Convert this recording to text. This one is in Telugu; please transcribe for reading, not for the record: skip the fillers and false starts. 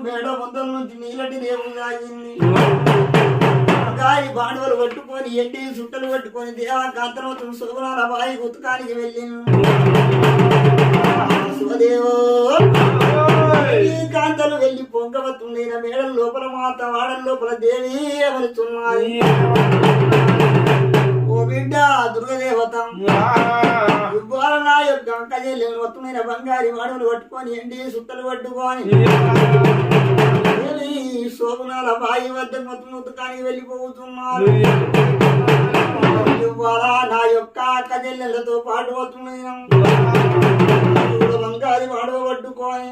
మేడ ముందల నుంచి నీళ్ళటి రేపు తాగింది గాలి బాణువులు పట్టుకొని ఎండి చుట్టలు పట్టుకొని దేవాకాంతరం శోభనాల బాయి ఉతకానికి వెళ్ళింది శివదేవో ఈ కాంతలు వెళ్ళి పొంగవతుంది మేడల లోపల మాత వాడల లోపల దేవి అమరుతున్నాయి ఓ బిడ్డ దుర్గదేవత ఇవ్వాల నా యొక్క అంకజల్లిని మొత్తమైన బంగారి వాడలు పట్టుకొని ఎండి సుట్టలు పట్టుకొని శోభనాల బాయి వద్ద మొత్తం ఉతకానికి వెళ్ళిపోతున్నారు ఇవ్వాల నా యొక్క అక్కజల్లెలతో పాటు పోతున్నాయి బంగారి వాడవ పట్టుకొని